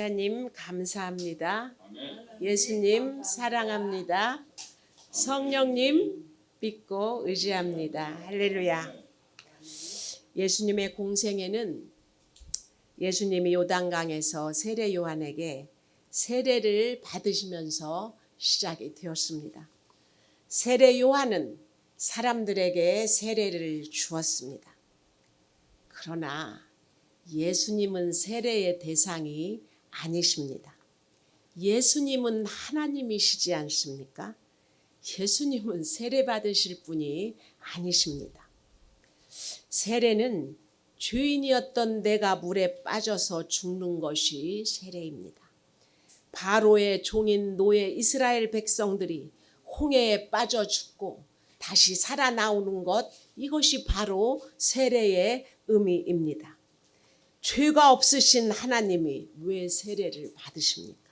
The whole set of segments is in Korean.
목사님 감사합니다. 예수님 사랑합니다. 성령님 믿고 의지합니다. 할렐루야. 예수님의 공생애는 예수님이 요단강에서 세례 요한에게 세례를 받으시면서 시작이 되었습니다. 세례 요한은 사람들에게 세례를 주었습니다. 그러나 예수님은 세례의 대상이 아니십니다. 예수님은 하나님이시지 않습니까? 예수님은 세례 받으실 분이 아니십니다. 세례는 죄인이었던 내가 물에 빠져서 죽는 것이 세례입니다. 바로의 종인 노예 이스라엘 백성들이 홍해에 빠져 죽고 다시 살아나오는 것, 이것이 바로 세례의 의미입니다. 죄가 없으신 하나님이 왜 세례를 받으십니까?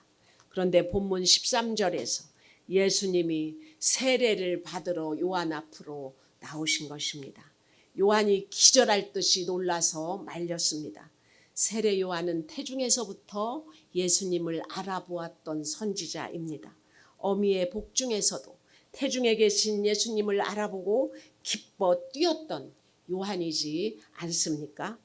그런데 본문 13절에서 예수님이 세례를 받으러 요한 앞으로 나오신 것입니다. 요한이 기절할 듯이 놀라서 말렸습니다. 세례 요한은 태중에서부터 예수님을 알아보았던 선지자입니다. 어미의 복 중에서도 태중에 계신 예수님을 알아보고 기뻐 뛰었던 요한이지 않습니까?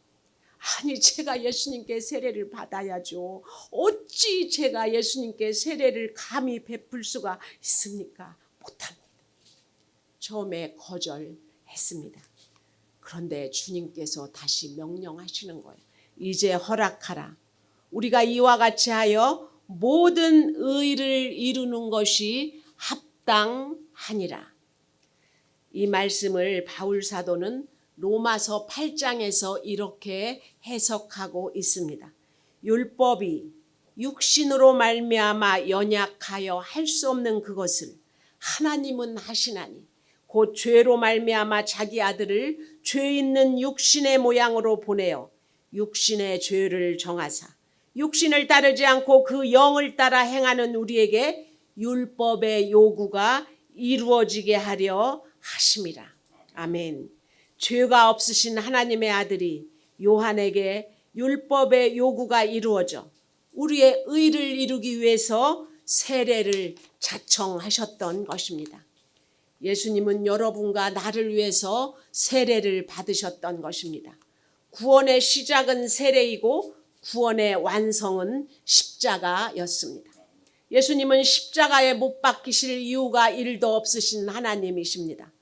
아니, 제가 예수님께 세례를 받아야죠. 어찌 제가 예수님께 세례를 감히 베풀 수가 있습니까? 못합니다. 처음에 거절했습니다. 그런데 주님께서 다시 명령하시는 거예요. 이제 허락하라. 우리가 이와 같이 하여 모든 의를 이루는 것이 합당하니라. 이 말씀을 바울 사도는 로마서 8장에서 이렇게 해석하고 있습니다. 율법이 육신으로 말미암아 연약하여 할 수 없는 그것을 하나님은 하시나니 곧 죄로 말미암아 자기 아들을 죄 있는 육신의 모양으로 보내어 육신의 죄를 정하사 육신을 따르지 않고 그 영을 따라 행하는 우리에게 율법의 요구가 이루어지게 하려 하심이라. 아멘. 죄가 없으신 하나님의 아들이 요한에게 율법의 요구가 이루어져 우리의 의를 이루기 위해서 세례를 자청하셨던 것입니다. 예수님은 여러분과 나를 위해서 세례를 받으셨던 것입니다. 구원의 시작은 세례이고 구원의 완성은 십자가였습니다. 예수님은 십자가에 못 박히실 이유가 1도 없으신 하나님이십니다.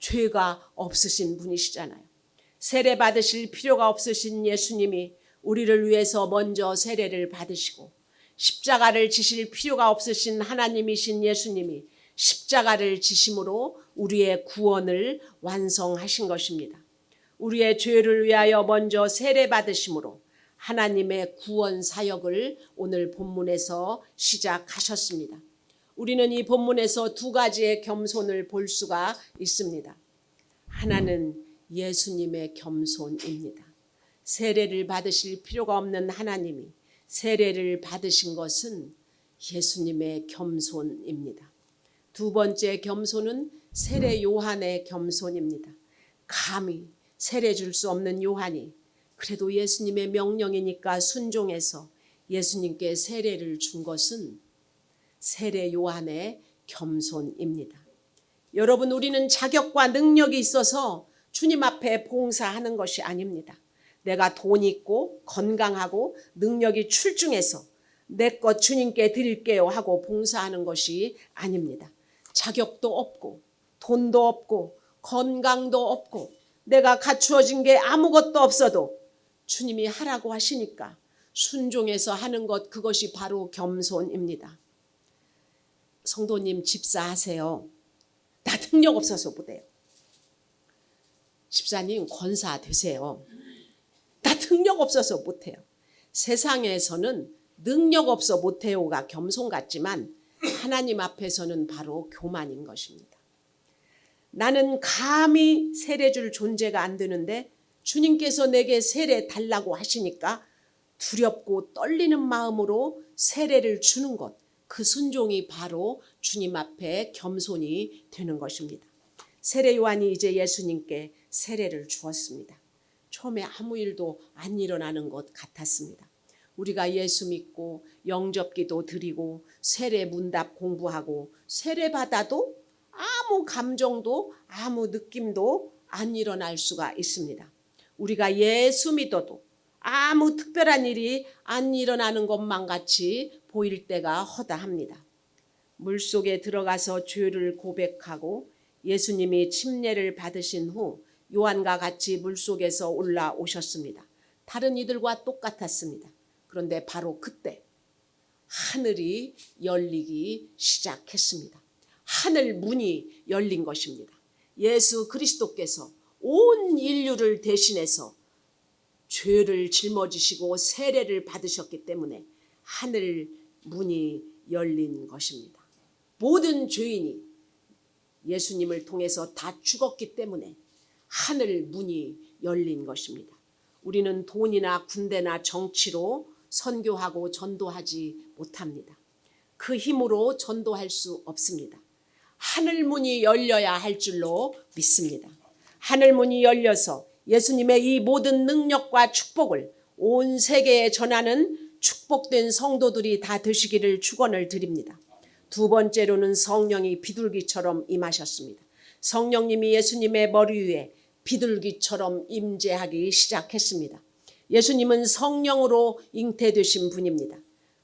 죄가 없으신 분이시잖아요. 세례 받으실 필요가 없으신 예수님이 우리를 위해서 먼저 세례를 받으시고 십자가를 지실 필요가 없으신 하나님이신 예수님이 십자가를 지심으로 우리의 구원을 완성하신 것입니다. 우리의 죄를 위하여 먼저 세례 받으심으로 하나님의 구원 사역을 오늘 본문에서 시작하셨습니다. 우리는 이 본문에서 두 가지의 겸손을 볼 수가 있습니다. 하나는 예수님의 겸손입니다. 세례를 받으실 필요가 없는 하나님이 세례를 받으신 것은 예수님의 겸손입니다. 두 번째 겸손은 세례 요한의 겸손입니다. 감히 세례 줄 수 없는 요한이 그래도 예수님의 명령이니까 순종해서 예수님께 세례를 준 것은 세례 요한의 겸손입니다. 여러분, 우리는 자격과 능력이 있어서 주님 앞에 봉사하는 것이 아닙니다. 내가 돈 있고 건강하고 능력이 출중해서 내 것 주님께 드릴게요 하고 봉사하는 것이 아닙니다. 자격도 없고 돈도 없고 건강도 없고 내가 갖추어진 게 아무것도 없어도 주님이 하라고 하시니까 순종해서 하는 것, 그것이 바로 겸손입니다. 성도님 집사하세요. 나 능력 없어서 못해요. 집사님 권사 되세요. 나 능력 없어서 못해요. 세상에서는 능력 없어 못해요가 겸손 같지만 하나님 앞에서는 바로 교만인 것입니다. 나는 감히 세례 줄 존재가 안 되는데 주님께서 내게 세례 달라고 하시니까 두렵고 떨리는 마음으로 세례를 주는 것, 그 순종이 바로 주님 앞에 겸손이 되는 것입니다. 세례 요한이 이제 예수님께 세례를 주었습니다. 처음에 아무 일도 안 일어나는 것 같았습니다. 우리가 예수 믿고 영접기도 드리고 세례 문답 공부하고 세례 받아도 아무 감정도 아무 느낌도 안 일어날 수가 있습니다. 우리가 예수 믿어도 아무 특별한 일이 안 일어나는 것만 같이 보일 때가 허다합니다. 물속에 들어가서 죄를 고백하고 예수님이 침례를 받으신 후 요한과 같이 물속에서 올라오셨습니다. 다른 이들과 똑같았습니다. 그런데 바로 그때 하늘이 열리기 시작했습니다. 하늘 문이 열린 것입니다. 예수 그리스도께서 온 인류를 대신해서 죄를 짊어지시고 세례를 받으셨기 때문에 하늘 문이 열린 것입니다. 모든 죄인이 예수님을 통해서 다 죽었기 때문에 하늘 문이 열린 것입니다. 우리는 돈이나 군대나 정치로 선교하고 전도하지 못합니다. 그 힘으로 전도할 수 없습니다. 하늘 문이 열려야 할 줄로 믿습니다. 하늘 문이 열려서 예수님의 이 모든 능력과 축복을 온 세계에 전하는 축복된 성도들이 다 되시기를 축원을 드립니다. 두 번째로는 성령이 비둘기처럼 임하셨습니다. 성령님이 예수님의 머리 위에 비둘기처럼 임재하기 시작했습니다. 예수님은 성령으로 잉태되신 분입니다.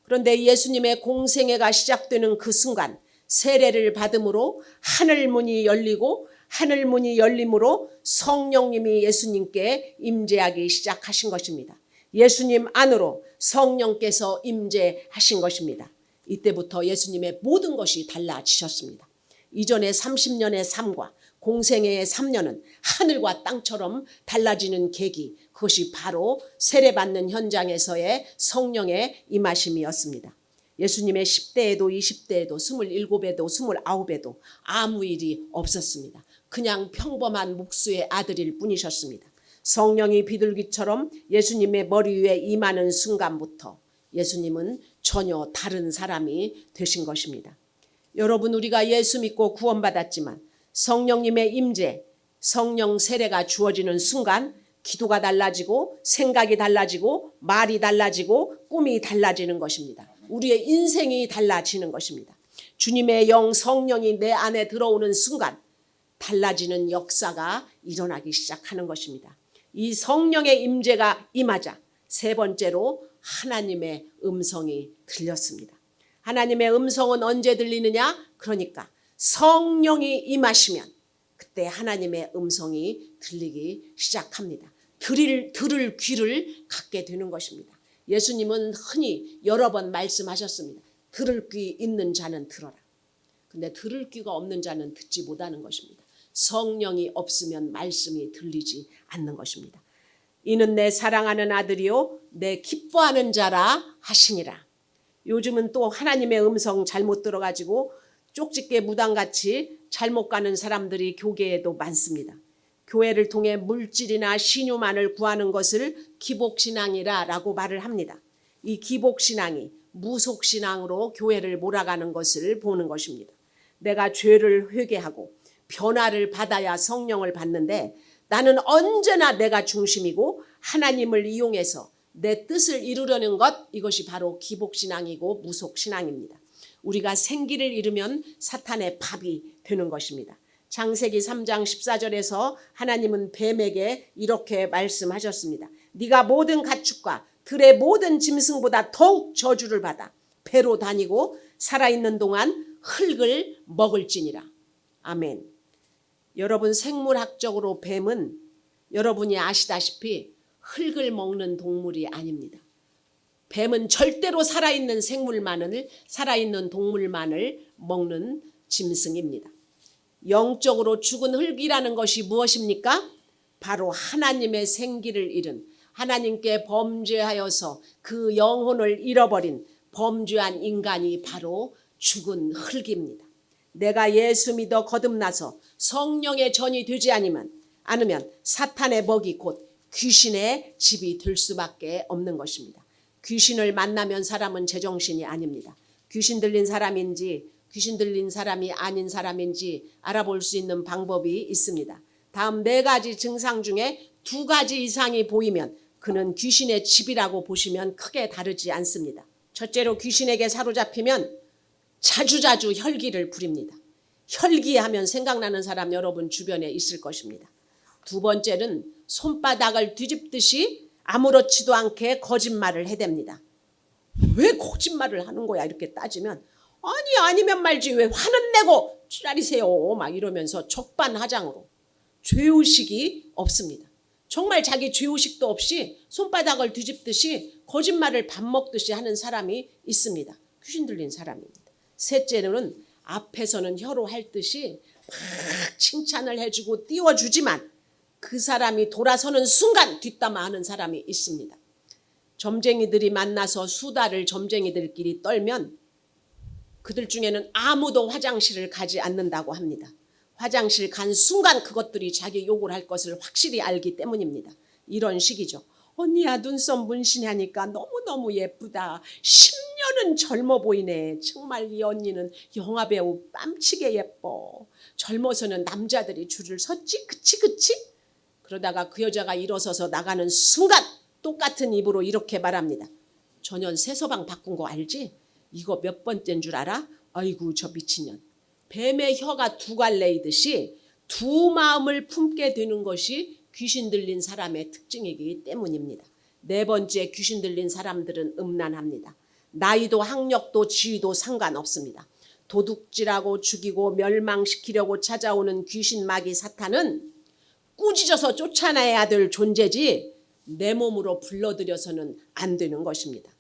그런데 예수님의 공생애가 시작되는 그 순간 세례를 받음으로 하늘문이 열리고 하늘문이 열림으로 성령님이 예수님께 임재하기 시작하신 것입니다. 예수님 안으로 성령께서 임재하신 것입니다. 이때부터 예수님의 모든 것이 달라지셨습니다. 이전의 30년의 삶과 공생애의 3년은 하늘과 땅처럼 달라지는 계기, 그것이 바로 세례받는 현장에서의 성령의 임하심이었습니다. 예수님의 10대에도 20대에도 27에도 29에도 아무 일이 없었습니다. 그냥 평범한 목수의 아들일 뿐이셨습니다. 성령이 비둘기처럼 예수님의 머리 위에 임하는 순간부터 예수님은 전혀 다른 사람이 되신 것입니다. 여러분, 우리가 예수 믿고 구원받았지만 성령님의 임재, 성령 세례가 주어지는 순간 기도가 달라지고 생각이 달라지고 말이 달라지고 꿈이 달라지는 것입니다. 우리의 인생이 달라지는 것입니다. 주님의 영 성령이 내 안에 들어오는 순간 달라지는 역사가 일어나기 시작하는 것입니다. 이 성령의 임재가 임하자 세 번째로 하나님의 음성이 들렸습니다. 하나님의 음성은 언제 들리느냐? 그러니까 성령이 임하시면 그때 하나님의 음성이 들리기 시작합니다. 들을 귀를 갖게 되는 것입니다. 예수님은 흔히 여러 번 말씀하셨습니다. 들을 귀 있는 자는 들어라. 근데 들을 귀가 없는 자는 듣지 못하는 것입니다. 성령이 없으면 말씀이 들리지 않는 것입니다. 이는 내 사랑하는 아들이요 내 기뻐하는 자라 하시니라. 요즘은 또 하나님의 음성 잘못 들어가지고 쪽집게 무당같이 잘못 가는 사람들이 교계에도 많습니다. 교회를 통해 물질이나 신유만을 구하는 것을 기복신앙이라고 말을 합니다. 이 기복신앙이 무속신앙으로 교회를 몰아가는 것을 보는 것입니다. 내가 죄를 회개하고 변화를 받아야 성령을 받는데 나는 언제나 내가 중심이고 하나님을 이용해서 내 뜻을 이루려는 것, 이것이 바로 기복신앙이고 무속신앙입니다. 우리가 생기를 잃으면 사탄의 밥이 되는 것입니다. 창세기 3장 14절에서 하나님은 뱀에게 이렇게 말씀하셨습니다. 네가 모든 가축과 들의 모든 짐승보다 더욱 저주를 받아 배로 다니고 살아있는 동안 흙을 먹을지니라. 아멘. 여러분, 생물학적으로 뱀은 여러분이 아시다시피 흙을 먹는 동물이 아닙니다. 뱀은 절대로 살아있는 살아있는 동물만을 먹는 짐승입니다. 영적으로 죽은 흙이라는 것이 무엇입니까? 바로 하나님의 생기를 잃은, 하나님께 범죄하여서 그 영혼을 잃어버린 범죄한 인간이 바로 죽은 흙입니다. 내가 예수 믿어 거듭나서 성령의 전이 되지 않으면 사탄의 먹이 곧 귀신의 집이 될 수밖에 없는 것입니다. 귀신을 만나면 사람은 제정신이 아닙니다. 귀신 들린 사람인지 귀신 들린 사람이 아닌 사람인지 알아볼 수 있는 방법이 있습니다. 다음 4가지 증상 중에 2가지 이상이 보이면 그는 귀신의 집이라고 보시면 크게 다르지 않습니다. 첫째로 귀신에게 사로잡히면 자주자주 혈기를 부립니다. 혈기하면 생각나는 사람 여러분 주변에 있을 것입니다. 두 번째는 손바닥을 뒤집듯이 아무렇지도 않게 거짓말을 해댑니다. 왜 거짓말을 하는 거야 이렇게 따지면 아니면 말지 왜 화는 내고 지랄이세요 막 이러면서 적반하장으로 죄의식이 없습니다. 정말 자기 죄의식도 없이 손바닥을 뒤집듯이 거짓말을 밥 먹듯이 하는 사람이 있습니다. 귀신 들린 사람입니다. 셋째로는 앞에서는 혀로 할 듯이 막 칭찬을 해주고 띄워주지만 그 사람이 돌아서는 순간 뒷담화하는 사람이 있습니다. 점쟁이들이 만나서 수다를 점쟁이들끼리 떨면 그들 중에는 아무도 화장실을 가지 않는다고 합니다. 화장실 간 순간 그것들이 자기 욕을 할 것을 확실히 알기 때문입니다. 이런 식이죠. 언니야 눈썹 문신하니까 너무너무 예쁘다. 10년은 젊어 보이네. 정말 이 언니는 영화배우 깜치게 예뻐. 젊어서는 남자들이 줄을 섰지 그치? 그러다가 그 여자가 일어서서 나가는 순간 똑같은 입으로 이렇게 말합니다. 전현 새서방 바꾼 거 알지? 이거 몇 번째인 줄 알아? 아이고 저 미친년. 뱀의 혀가 두 갈래이듯이 두 마음을 품게 되는 것이 귀신 들린 사람의 특징이기 때문입니다. 네 번째, 귀신 들린 사람들은 음란합니다. 나이도 학력도 지위도 상관없습니다. 도둑질하고 죽이고 멸망시키려고 찾아오는 귀신 마귀 사탄은 꾸짖어서 쫓아내야 될 존재지 내 몸으로 불러들여서는 안 되는 것입니다.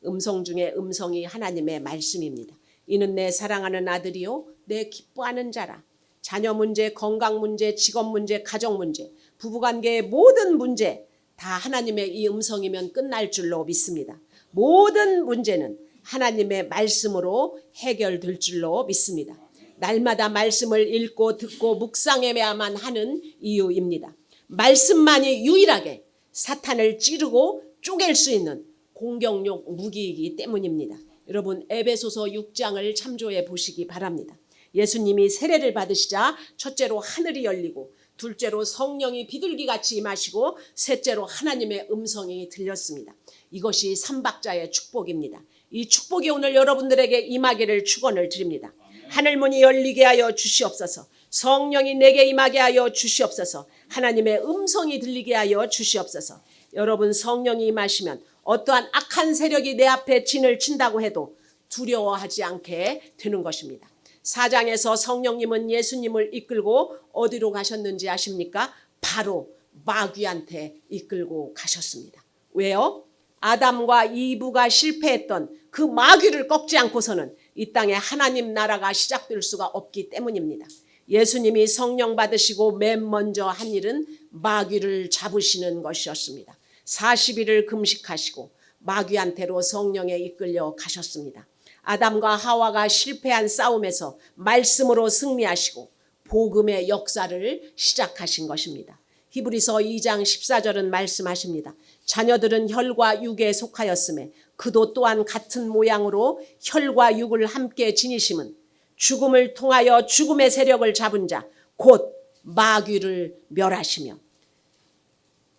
음성 중에 음성이 하나님의 말씀입니다. 이는 내 사랑하는 아들이요 내 기뻐하는 자라. 자녀 문제, 건강 문제, 직업 문제, 가정 문제, 부부관계의 모든 문제 다 하나님의 이 음성이면 끝날 줄로 믿습니다. 모든 문제는 하나님의 말씀으로 해결될 줄로 믿습니다. 날마다 말씀을 읽고 듣고 묵상해야만 하는 이유입니다. 말씀만이 유일하게 사탄을 찌르고 쪼갤 수 있는 공격용 무기이기 때문입니다. 여러분 에베소서 6장을 참조해 보시기 바랍니다. 예수님이 세례를 받으시자 첫째로 하늘이 열리고 둘째로 성령이 비둘기같이 임하시고 셋째로 하나님의 음성이 들렸습니다. 이것이 삼박자의 축복입니다. 이 축복이 오늘 여러분들에게 임하기를 축원을 드립니다. 하늘문이 열리게 하여 주시옵소서. 성령이 내게 임하게 하여 주시옵소서. 하나님의 음성이 들리게 하여 주시옵소서. 여러분 성령이 임하시면 어떠한 악한 세력이 내 앞에 진을 친다고 해도 두려워하지 않게 되는 것입니다. 4장에서 성령님은 예수님을 이끌고 어디로 가셨는지 아십니까? 바로 마귀한테 이끌고 가셨습니다. 왜요? 아담과 이브가 실패했던 그 마귀를 꺾지 않고서는 이 땅에 하나님 나라가 시작될 수가 없기 때문입니다. 예수님이 성령 받으시고 맨 먼저 한 일은 마귀를 잡으시는 것이었습니다. 40일을 금식하시고 마귀한테로 성령에 이끌려 가셨습니다. 아담과 하와가 실패한 싸움에서 말씀으로 승리하시고 복음의 역사를 시작하신 것입니다. 히브리서 2장 14절은 말씀하십니다. 자녀들은 혈과 육에 속하였음에 그도 또한 같은 모양으로 혈과 육을 함께 지니심은 죽음을 통하여 죽음의 세력을 잡은 자 곧 마귀를 멸하시며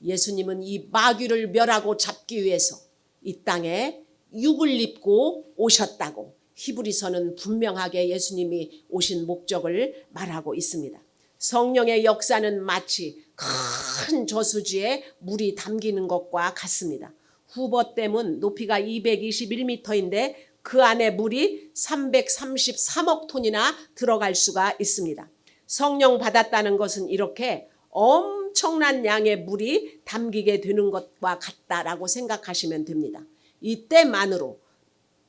예수님은 이 마귀를 멸하고 잡기 위해서 이 땅에 육을 입고 오셨다고 히브리서는 분명하게 예수님이 오신 목적을 말하고 있습니다. 성령의 역사는 마치 큰 저수지에 물이 담기는 것과 같습니다. 후버댐은 높이가 221m인데 그 안에 물이 333억 톤이나 들어갈 수가 있습니다. 성령 받았다는 것은 이렇게 엄청난 양의 물이 담기게 되는 것과 같다라고 생각하시면 됩니다. 이때만으로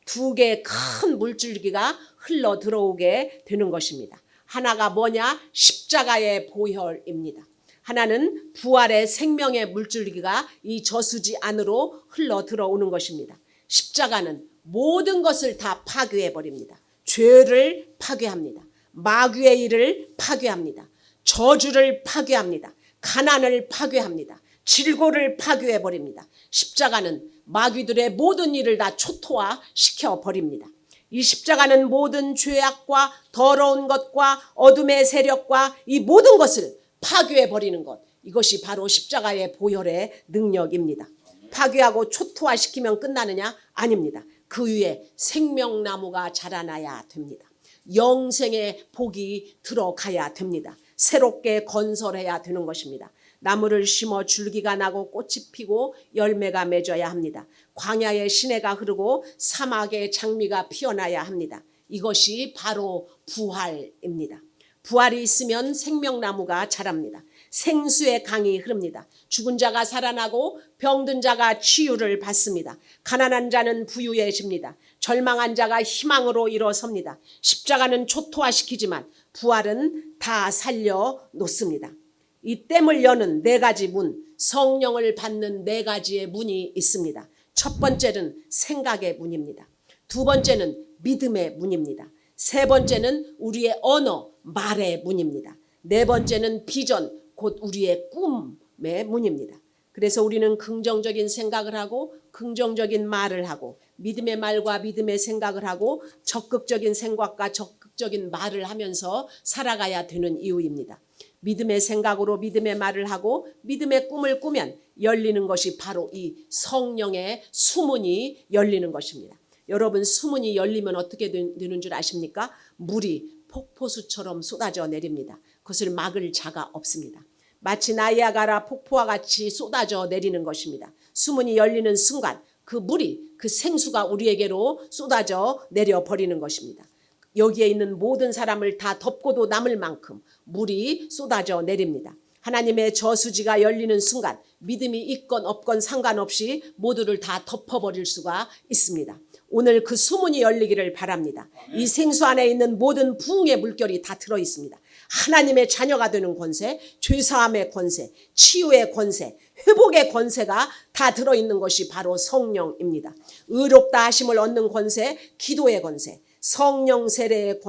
두 개의 큰 물줄기가 흘러 들어오게 되는 것입니다. 하나가 뭐냐? 십자가의 보혈입니다. 하나는 부활의 생명의 물줄기가 이 저수지 안으로 흘러 들어오는 것입니다. 십자가는 모든 것을 다 파괴해버립니다. 죄를 파괴합니다. 마귀의 일을 파괴합니다. 저주를 파괴합니다. 가난을 파괴합니다. 질고를 파괴해버립니다. 십자가는 마귀들의 모든 일을 다 초토화시켜버립니다. 이 십자가는 모든 죄악과 더러운 것과 어둠의 세력과 이 모든 것을 파괴해버리는 것, 이것이 바로 십자가의 보혈의 능력입니다. 파괴하고 초토화시키면 끝나느냐? 아닙니다. 그 위에 생명나무가 자라나야 됩니다. 영생의 복이 들어가야 됩니다. 새롭게 건설해야 되는 것입니다. 나무를 심어 줄기가 나고 꽃이 피고 열매가 맺어야 합니다. 광야에 시내가 흐르고 사막에 장미가 피어나야 합니다. 이것이 바로 부활입니다. 부활이 있으면 생명나무가 자랍니다. 생수의 강이 흐릅니다. 죽은 자가 살아나고 병든 자가 치유를 받습니다. 가난한 자는 부유해집니다. 절망한 자가 희망으로 일어섭니다. 십자가는 초토화시키지만 부활은 다 살려놓습니다. 이 댐을 여는 네 가지 문, 성령을 받는 네 가지의 문이 있습니다. 첫 번째는 생각의 문입니다. 두 번째는 믿음의 문입니다. 세 번째는 우리의 언어, 말의 문입니다. 네 번째는 비전, 곧 우리의 꿈의 문입니다. 그래서 우리는 긍정적인 생각을 하고 긍정적인 말을 하고 믿음의 말과 믿음의 생각을 하고 적극적인 생각과 적극적인 말을 하면서 살아가야 되는 이유입니다. 믿음의 생각으로 믿음의 말을 하고 믿음의 꿈을 꾸면 열리는 것이 바로 이 성령의 수문이 열리는 것입니다. 여러분, 수문이 열리면 어떻게 되는 줄 아십니까? 물이 폭포수처럼 쏟아져 내립니다. 그것을 막을 자가 없습니다. 마치 나이아가라 폭포와 같이 쏟아져 내리는 것입니다. 수문이 열리는 순간 그 물이, 그 생수가 우리에게로 쏟아져 내려버리는 것입니다. 여기에 있는 모든 사람을 다 덮고도 남을 만큼 물이 쏟아져 내립니다. 하나님의 저수지가 열리는 순간 믿음이 있건 없건 상관없이 모두를 다 덮어버릴 수가 있습니다. 오늘 그 수문이 열리기를 바랍니다. 이 생수 안에 있는 모든 부흥의 물결이 다 들어있습니다. 하나님의 자녀가 되는 권세, 죄사함의 권세, 치유의 권세, 회복의 권세가 다 들어있는 것이 바로 성령입니다. 의롭다 하심을 얻는 권세, 기도의 권세, 성령 세례의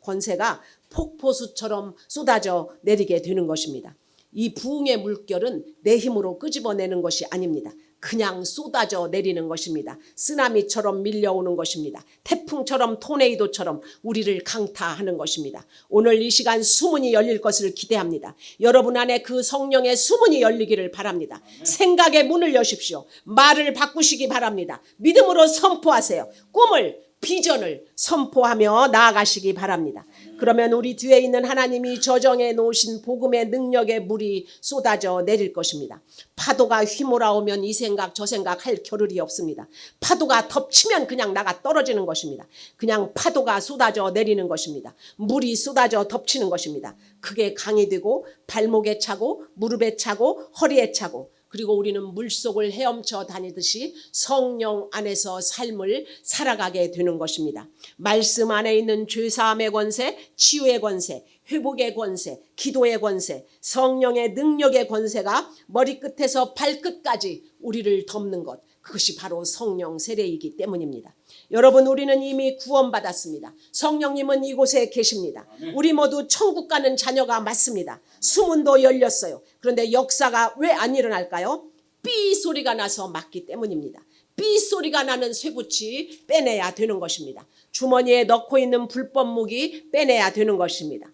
권세가 폭포수처럼 쏟아져 내리게 되는 것입니다. 이 부흥의 물결은 내 힘으로 끄집어내는 것이 아닙니다. 그냥 쏟아져 내리는 것입니다. 쓰나미처럼 밀려오는 것입니다. 태풍처럼 토네이도처럼 우리를 강타하는 것입니다. 오늘 이 시간 수문이 열릴 것을 기대합니다. 여러분 안에 그 성령의 수문이 열리기를 바랍니다. 생각의 문을 여십시오. 말을 바꾸시기 바랍니다. 믿음으로 선포하세요. 꿈을, 비전을 선포하며 나아가시기 바랍니다. 그러면 우리 뒤에 있는 하나님이 저정해 놓으신 복음의 능력의 물이 쏟아져 내릴 것입니다. 파도가 휘몰아오면 이 생각 저 생각 할 겨를이 없습니다. 파도가 덮치면 그냥 나가 떨어지는 것입니다. 그냥 파도가 쏟아져 내리는 것입니다. 물이 쏟아져 덮치는 것입니다. 그게 강이 되고 발목에 차고 무릎에 차고 허리에 차고, 그리고 우리는 물속을 헤엄쳐 다니듯이 성령 안에서 삶을 살아가게 되는 것입니다. 말씀 안에 있는 죄사함의 권세, 치유의 권세, 회복의 권세, 기도의 권세, 성령의 능력의 권세가 머리끝에서 발끝까지 우리를 덮는 것, 그것이 바로 성령 세례이기 때문입니다. 여러분, 우리는 이미 구원받았습니다. 성령님은 이곳에 계십니다. 우리 모두 천국 가는 자녀가 맞습니다. 수문도 열렸어요. 그런데 역사가 왜 안 일어날까요? 삐 소리가 나서 막기 때문입니다. 삐 소리가 나는 쇠붙이 빼내야 되는 것입니다. 주머니에 넣고 있는 불법 무기 빼내야 되는 것입니다.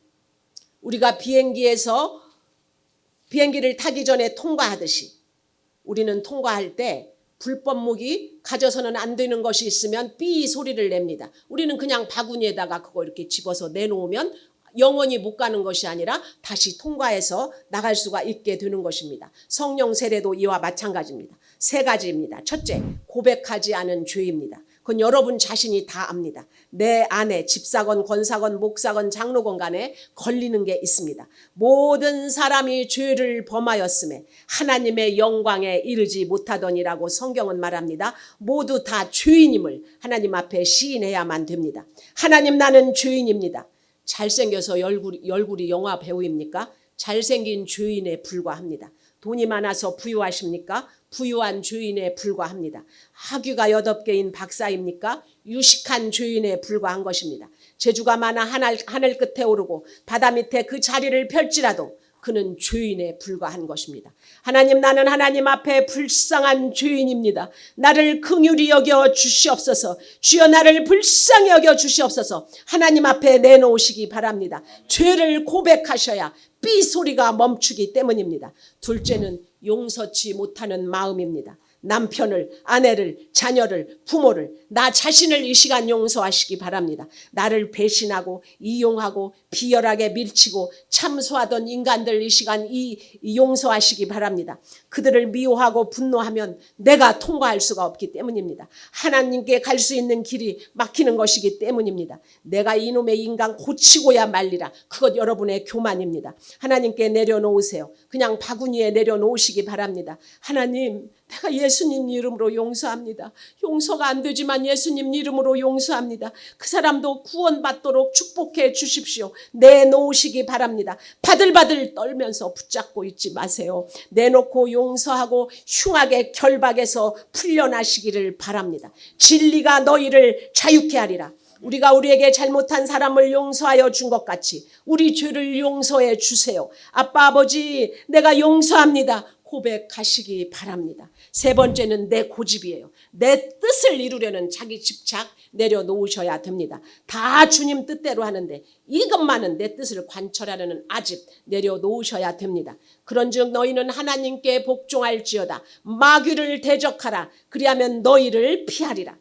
우리가 비행기를 타기 전에 통과하듯이 우리는 통과할 때 불법 무기 가져서는 안 되는 것이 있으면 삐 소리를 냅니다. 우리는 그냥 바구니에다가 그거 이렇게 집어서 내놓으면 영원히 못 가는 것이 아니라 다시 통과해서 나갈 수가 있게 되는 것입니다. 성령 세례도 이와 마찬가지입니다. 세 가지입니다. 첫째, 고백하지 않은 죄입니다. 그건 여러분 자신이 다 압니다. 내 안에 집사건 권사건 목사건 장로건 간에 걸리는 게 있습니다. 모든 사람이 죄를 범하였음에 하나님의 영광에 이르지 못하더니라고 성경은 말합니다. 모두 다 죄인임을 하나님 앞에 시인해야만 됩니다. 하나님, 나는 죄인입니다. 잘생겨서 얼굴이 영화 배우입니까? 잘생긴 죄인에 불과합니다. 돈이 많아서 부유하십니까? 부유한 죄인에 불과합니다. 학위가 8개인 박사입니까? 유식한 죄인에 불과한 것입니다. 재주가 많아 하늘 끝에 오르고 바다 밑에 그 자리를 펼지라도 그는 죄인에 불과한 것입니다. 하나님, 나는 하나님 앞에 불쌍한 죄인입니다. 나를 긍휼히 여겨 주시옵소서. 주여, 나를 불쌍히 여겨 주시옵소서. 하나님 앞에 내놓으시기 바랍니다. 죄를 고백하셔야 삐 소리가 멈추기 때문입니다. 둘째는 용서치 못하는 마음입니다. 남편을, 아내를, 자녀를, 부모를, 나 자신을 이 시간 용서하시기 바랍니다. 나를 배신하고 이용하고 비열하게 밀치고 참소하던 인간들 이 시간 용서하시기 바랍니다. 그들을 미워하고 분노하면 내가 통과할 수가 없기 때문입니다. 하나님께 갈 수 있는 길이 막히는 것이기 때문입니다. 내가 이놈의 인간 고치고야 말리라. 그것 여러분의 교만입니다. 하나님께 내려놓으세요. 그냥 바구니에 내려놓으시기 바랍니다. 하나님, 내가 예수님 이름으로 용서합니다. 용서가 안 되지만 예수님 이름으로 용서합니다. 그 사람도 구원받도록 축복해 주십시오. 내놓으시기 바랍니다. 바들바들 떨면서 붙잡고 있지 마세요. 내놓고 용서하고 흉악의 결박에서 풀려나시기를 바랍니다. 진리가 너희를 자유케 하리라. 우리가 우리에게 잘못한 사람을 용서하여 준 것 같이 우리 죄를 용서해 주세요. 아빠 아버지, 내가 용서합니다. 고백하시기 바랍니다. 세 번째는 내 고집이에요. 내 뜻을 이루려는 자기 집착 내려놓으셔야 됩니다. 다 주님 뜻대로 하는데 이것만은 내 뜻을 관철하려는 아집 내려놓으셔야 됩니다. 그런즉 너희는 하나님께 복종할지어다. 마귀를 대적하라. 그리하면 너희를 피하리라.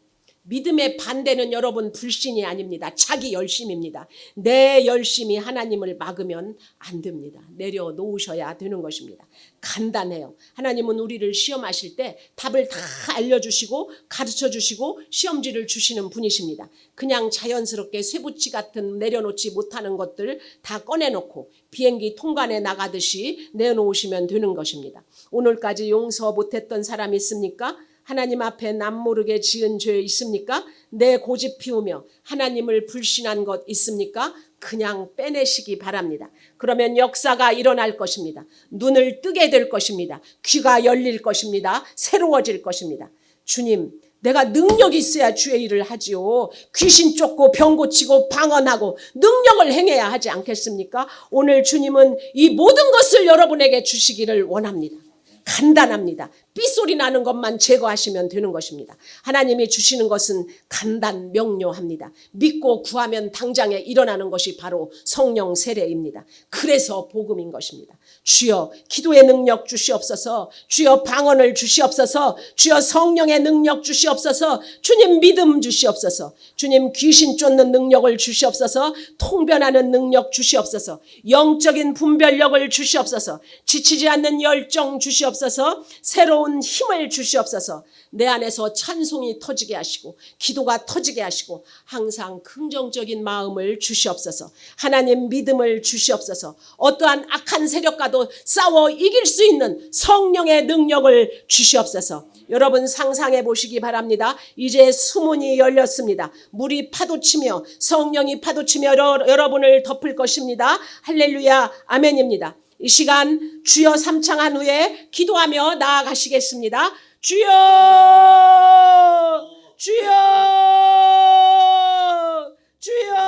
믿음의 반대는 여러분 불신이 아닙니다. 자기 열심입니다. 내 열심이 하나님을 막으면 안 됩니다. 내려놓으셔야 되는 것입니다. 간단해요. 하나님은 우리를 시험하실 때 답을 다 알려주시고 가르쳐주시고 시험지를 주시는 분이십니다. 그냥 자연스럽게 쇠붙이 같은 내려놓지 못하는 것들 다 꺼내놓고 비행기 통관에 나가듯이 내놓으시면 되는 것입니다. 오늘까지 용서 못했던 사람 있습니까? 하나님 앞에 남모르게 지은 죄 있습니까? 내 고집 피우며 하나님을 불신한 것 있습니까? 그냥 빼내시기 바랍니다. 그러면 역사가 일어날 것입니다. 눈을 뜨게 될 것입니다. 귀가 열릴 것입니다. 새로워질 것입니다. 주님, 내가 능력이 있어야 주의 일을 하지요. 귀신 쫓고 병 고치고 방언하고 능력을 행해야 하지 않겠습니까? 오늘 주님은 이 모든 것을 여러분에게 주시기를 원합니다. 간단합니다. 삐소리 나는 것만 제거하시면 되는 것입니다. 하나님이 주시는 것은 간단 명료합니다. 믿고 구하면 당장에 일어나는 것이 바로 성령 세례입니다. 그래서 복음인 것입니다. 주여 기도의 능력 주시옵소서. 주여 방언을 주시옵소서. 주여 성령의 능력 주시옵소서. 주님 믿음 주시옵소서. 주님 귀신 쫓는 능력을 주시옵소서. 통변하는 능력 주시옵소서. 영적인 분별력을 주시옵소서. 지치지 않는 열정 주시옵소서. 새로운 힘을 주시옵소서. 내 안에서 찬송이 터지게 하시고 기도가 터지게 하시고 항상 긍정적인 마음을 주시옵소서. 하나님 믿음을 주시옵소서. 어떠한 악한 세력과도 싸워 이길 수 있는 성령의 능력을 주시옵소서. 여러분 상상해 보시기 바랍니다. 이제 수문이 열렸습니다. 물이 파도치며 성령이 파도치며 여러분을 덮을 것입니다. 할렐루야 아멘입니다. 이 시간 주여 3창한 후에 기도하며 나아가시겠습니다. 주여 주여 주여